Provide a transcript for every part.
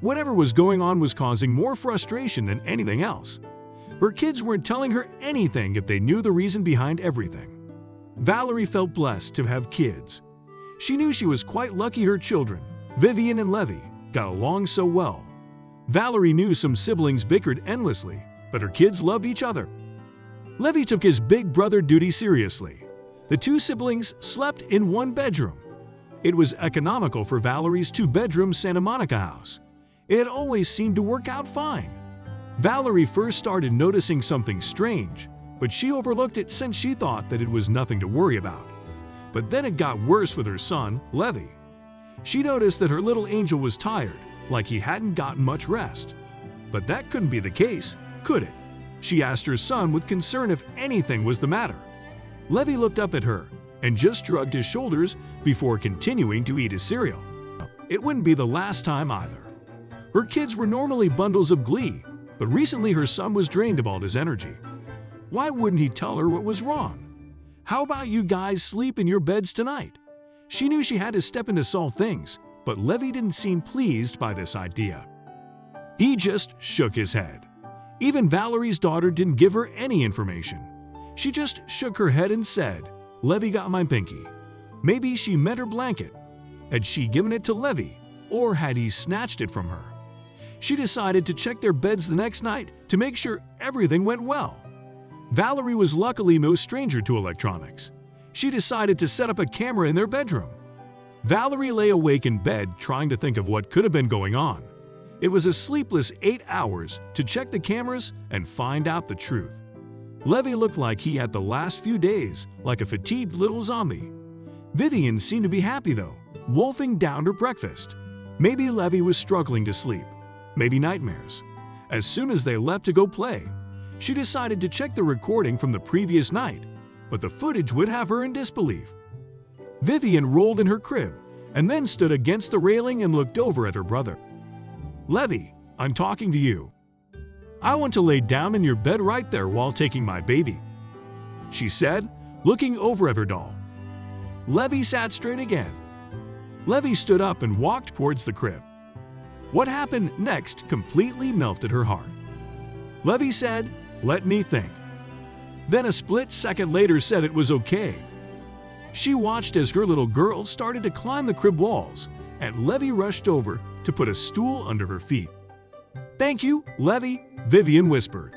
Whatever was going on was causing more frustration than anything else. Her kids weren't telling her anything if they knew the reason behind everything. Valerie felt blessed to have kids. She knew she was quite lucky her children, Vivian and Levi, got along so well. Valerie knew some siblings bickered endlessly, but her kids loved each other. Levi took his big brother duty seriously. The two siblings slept in one bedroom. It was economical for Valerie's two-bedroom Santa Monica house. It had always seemed to work out fine. Valerie first started noticing something strange, but she overlooked it since she thought that it was nothing to worry about. But then it got worse with her son, Levi. She noticed that her little angel was tired, like he hadn't gotten much rest. But that couldn't be the case, could it? She asked her son with concern if anything was the matter. Levi looked up at her and just shrugged his shoulders before continuing to eat his cereal. It wouldn't be the last time either. Her kids were normally bundles of glee, but recently her son was drained of all his energy. Why wouldn't he tell her what was wrong? How about you guys sleep in your beds tonight? She knew she had to step in to solve things, but Levi didn't seem pleased by this idea. He just shook his head. Even Valerie's daughter didn't give her any information. She just shook her head and said, "Levi got my binky." Maybe she meant her blanket. Had she given it to Levi, or had he snatched it from her? She decided to check their beds the next night to make sure everything went well. Valerie was luckily no stranger to electronics. She decided to set up a camera in their bedroom. Valerie lay awake in bed trying to think of what could have been going on. It was a sleepless 8 hours to check the cameras and find out the truth. Levi looked like he had the last few days, like a fatigued little zombie. Vivian seemed to be happy though, wolfing down her breakfast. Maybe Levi was struggling to sleep. Maybe nightmares. As soon as they left to go play, she decided to check the recording from the previous night, but the footage would have her in disbelief. Vivian rolled in her crib and then stood against the railing and looked over at her brother. "Levi, I'm talking to you. I want to lay down in your bed right there while taking my baby," she said, looking over at her doll. Levi sat straight again. Levi stood up and walked towards the crib. What happened next completely melted her heart. Levi said, "Let me think." Then a split second later said it was okay. She watched as her little girl started to climb the crib walls, and Levi rushed over to put a stool under her feet. "Thank you, Levi," Vivian whispered.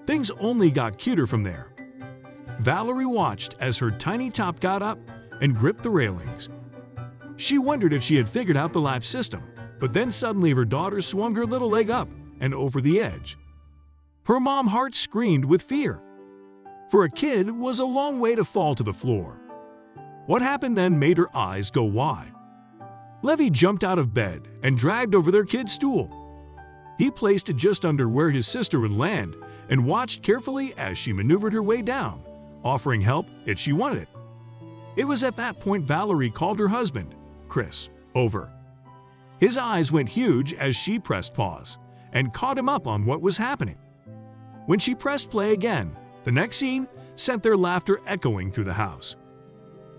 Things only got cuter from there. Valerie watched as her tiny top got up and gripped the railings. She wondered if she had figured out the latch system, but then suddenly her daughter swung her little leg up and over the edge. Her mom heart screamed with fear. For a kid, it was a long way to fall to the floor. What happened then made her eyes go wide. Levi jumped out of bed and dragged over their kid's stool. He placed it just under where his sister would land and watched carefully as she maneuvered her way down, offering help if she wanted it. It was at that point Valerie called her husband, Chris, over. His eyes went huge as she pressed pause and caught him up on what was happening. When she pressed play again, the next scene sent their laughter echoing through the house.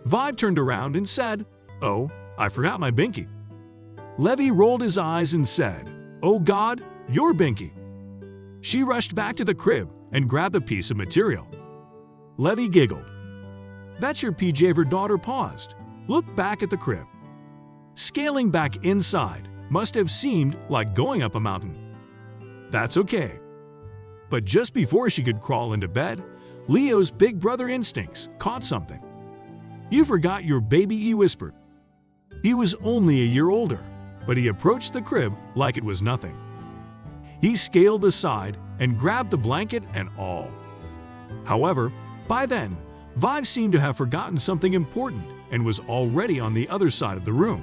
Vibe turned around and said, "Oh, I forgot my binky." Levi rolled his eyes and said, "Oh God, your binky." She rushed back to the crib and grabbed a piece of material. Levi giggled. "That's your PJ." Her daughter paused, looked back at the crib. Scaling back inside must have seemed like going up a mountain. That's okay. But just before she could crawl into bed, Leo's big brother instincts caught something. "You forgot your baby," he whispered. He was only a year older, but he approached the crib like it was nothing. He scaled the side and grabbed the blanket and all. However, by then, Vive seemed to have forgotten something important and was already on the other side of the room.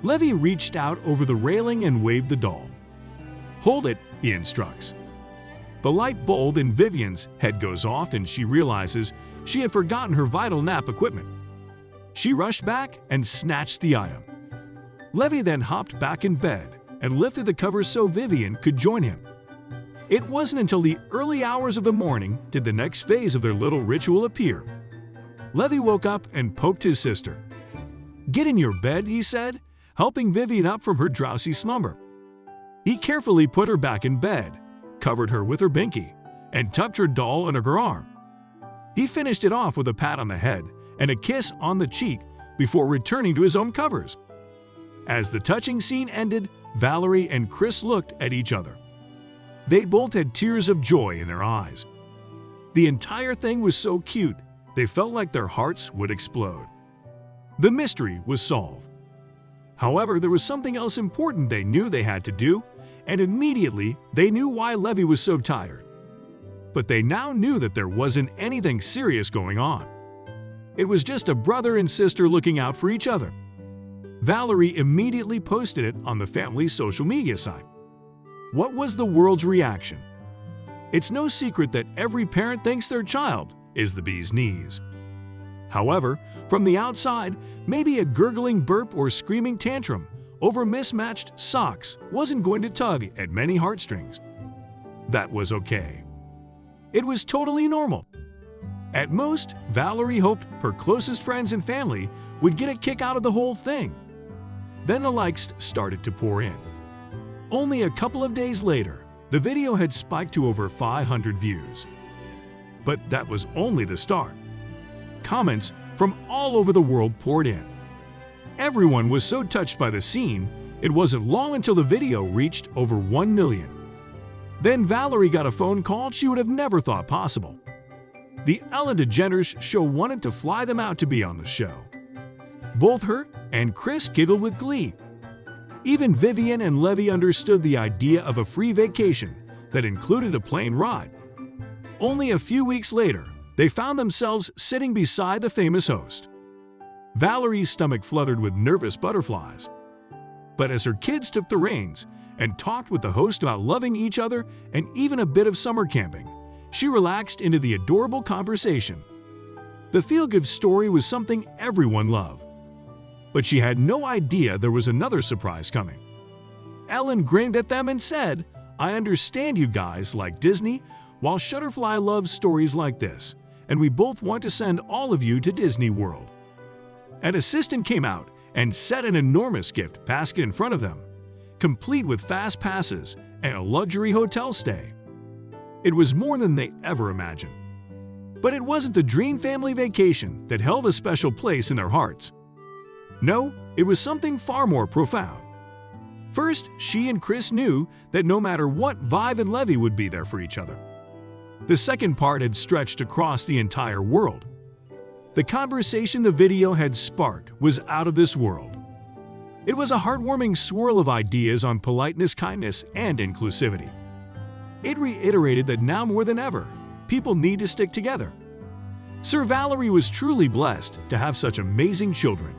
Levi reached out over the railing and waved the doll. "Hold it," he instructs. The light bulb in Vivian's head goes off and she realizes she had forgotten her vital nap equipment. She rushed back and snatched the item. Levi then hopped back in bed and lifted the cover so Vivian could join him. It wasn't until the early hours of the morning did the next phase of their little ritual appear. Levi woke up and poked his sister. "Get in your bed," he said, helping Vivian up from her drowsy slumber. He carefully put her back in bed, covered her with her binky, and tucked her doll under her arm. He finished it off with a pat on the head and a kiss on the cheek before returning to his own covers. As the touching scene ended, Valerie and Chris looked at each other. They both had tears of joy in their eyes. The entire thing was so cute, they felt like their hearts would explode. The mystery was solved. However, there was something else important they knew they had to do, and immediately they knew why Levi was so tired. But they now knew that there wasn't anything serious going on. It was just a brother and sister looking out for each other. Valerie immediately posted it on the family's social media site. What was the world's reaction? It's no secret that every parent thinks their child is the bee's knees. However, from the outside, maybe a gurgling burp or screaming tantrum over mismatched socks wasn't going to tug at many heartstrings. That was okay. It was totally normal. At most, Valerie hoped her closest friends and family would get a kick out of the whole thing. Then the likes started to pour in. Only a couple of days later, the video had spiked to over 500 views. But that was only the start. Comments from all over the world poured in. Everyone was so touched by the scene, it wasn't long until the video reached over 1 million. Then Valerie got a phone call she would have never thought possible. The Ellen DeGeneres show wanted to fly them out to be on the show. Both her and Chris giggled with glee. Even Vivian and Levi understood the idea of a free vacation that included a plane ride. Only a few weeks later, they found themselves sitting beside the famous host. Valerie's stomach fluttered with nervous butterflies. But as her kids took the reins and talked with the host about loving each other and even a bit of summer camping, she relaxed into the adorable conversation. The feel-good story was something everyone loved. But she had no idea there was another surprise coming. Ellen grinned at them and said, "I understand you guys like Disney, while Shutterfly loves stories like this, and we both want to send all of you to Disney World." An assistant came out and set an enormous gift basket in front of them, complete with fast passes and a luxury hotel stay. It was more than they ever imagined. But it wasn't the dream family vacation that held a special place in their hearts. No, it was something far more profound. First, she and Chris knew that no matter what, Viv and Levi would be there for each other. The second part had stretched across the entire world. The conversation the video had sparked was out of this world. It was a heartwarming swirl of ideas on politeness, kindness, and inclusivity. It reiterated that now more than ever, people need to stick together. Sir Valerie was truly blessed to have such amazing children.